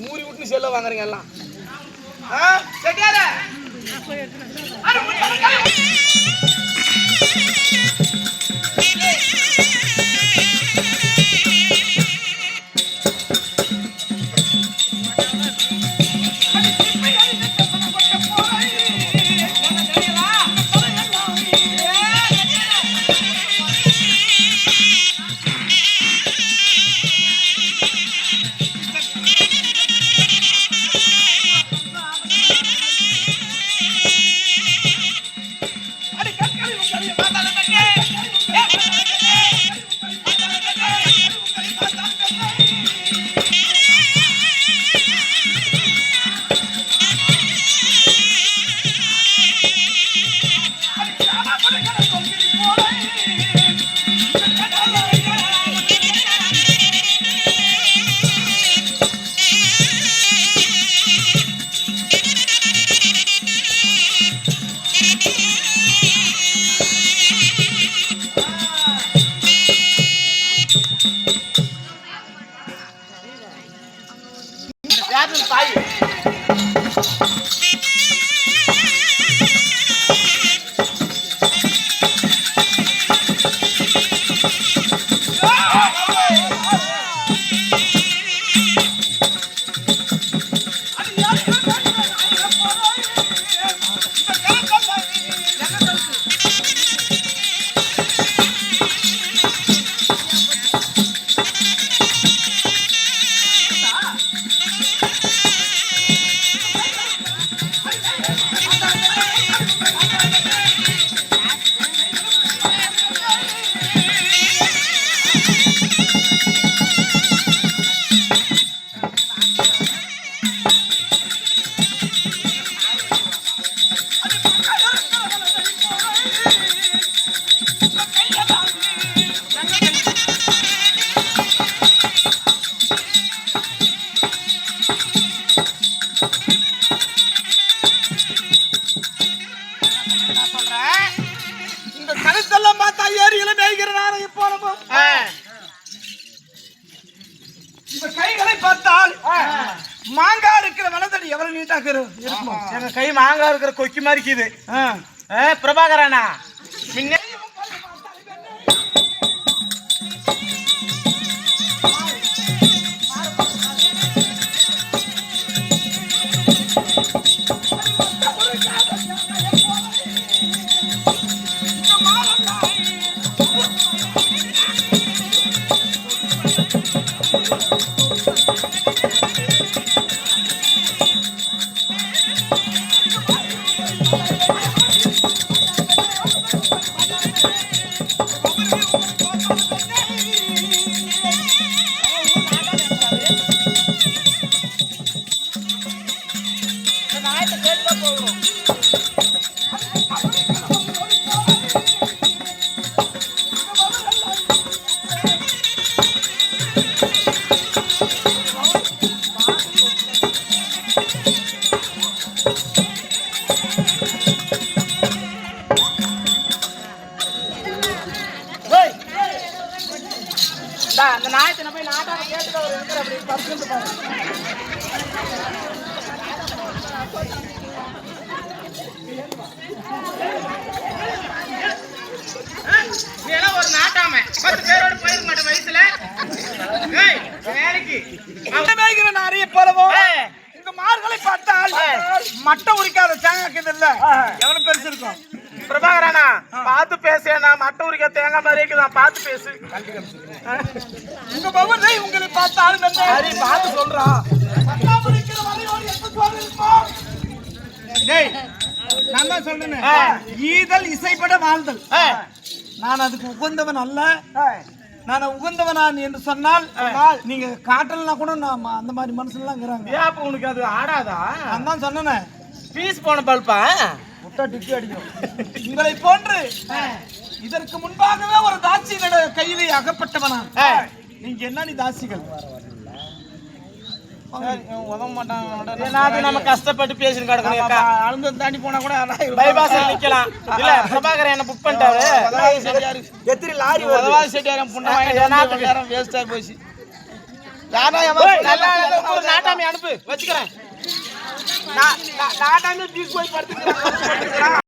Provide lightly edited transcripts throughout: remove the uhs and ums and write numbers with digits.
மூறி விட்டு செல்ல வாங்குறீங்க எல்லாம். கை மாங்கா இருக்கிற கொக்கி மாதிரி இருக்குது. பிரபாகரனா முன்ன அந்த நாயத்தை போய் நாட்டாக கேட்டு அவர் இருக்கிற அப்படி பறிச்சுட்டு ஒரு நாட்டாம 10 பேரோட போயிருக்க மாட்டேன் வயசுல வேலைக்கு நிறைய போலவும் இந்த மார்களை பார்த்தால் மட்டை உரிக்காத தேங்காய்க்குது இல்ல எவ்வளவு பெருசு இருக்கும். பிரபாகரானா பார்த்து பார்த்து பேசேனா மட்ட உரிக்க தேங்காய் மாதிரி இருக்குதான் பார்த்து பேசு. உங்க பவனை உங்களை பார்த்தாலும் சரி பார்த்து சொல்றான். டேய் நான் தான் சொல்றேன் ஈதல் இசைப்பட வாழ்தல். நான் அதுக்கு உகந்தவன் அல்ல. நான் உகந்தவனான் என்று சொன்னால் நீங்க காட்டலனா கூட நான் அந்த மாதிரி மனுஷன்லாம் இருக்கிறாங்க. ஏன் அப்ப உனக்கு அது ஆடாதா? நான் தான் சொன்னேன் பீஸ் போன பல்பா முட்டை டிக்கி அடிக்கும். உங்களை போன்று இதற்கு முன்பாகவே ஒரு தாட்சி கையிலே அகப்பட்டவனா. நீங்க என்ன நீ தாசிகள் உதவ மாட்டாங்க. நம்ம கஷ்டப்பட்டு பேசி கிடக்கணும். அழுந்து தாண்டி போனா கூட பைபாஸ்ல நிக்கலாம். இல்ல பிரபாகர் என்ன புக் பண்ணிட்டாரு. எத்தனை லாரி உதவாதி செட்டியாரம் புண்ண வேஸ்டா போச்சு. ஒரு நாட்டாமி அனுப்பு வச்சுக்கிறேன். நாட்டாமி பீஸ் போய் படுத்துக்கிறேன்.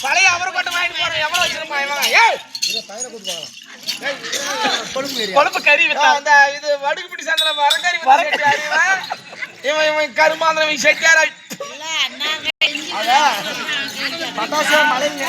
பழைய அவரை கொட்டை வாங்கிட்டு போறேன். எவ்வளவு வச்சிருப்பான் கொழுப்பு கறி வித்தா. அந்த இது வடுகுப்பிடி சந்திர வரங்கறி இவன் கருமாந்திரன் செட்டியார பட்டாசு மலைங்க.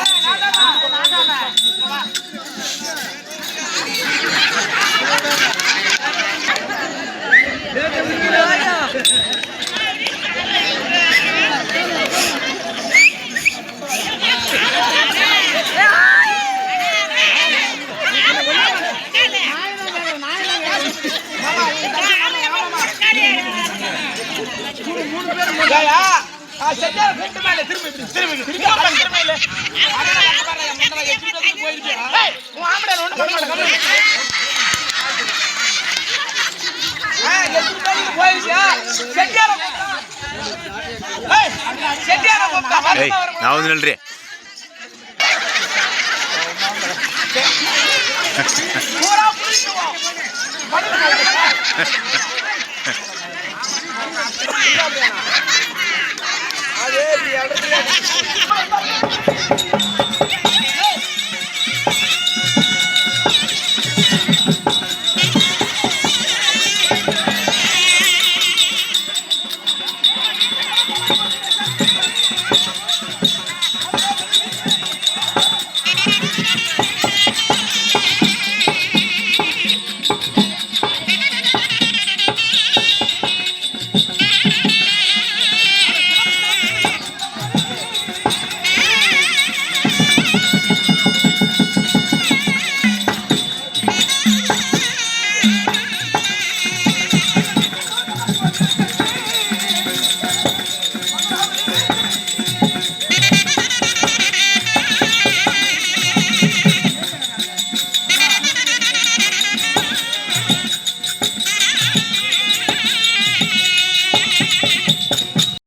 ನಾವು ಹೇಳ್ರಿ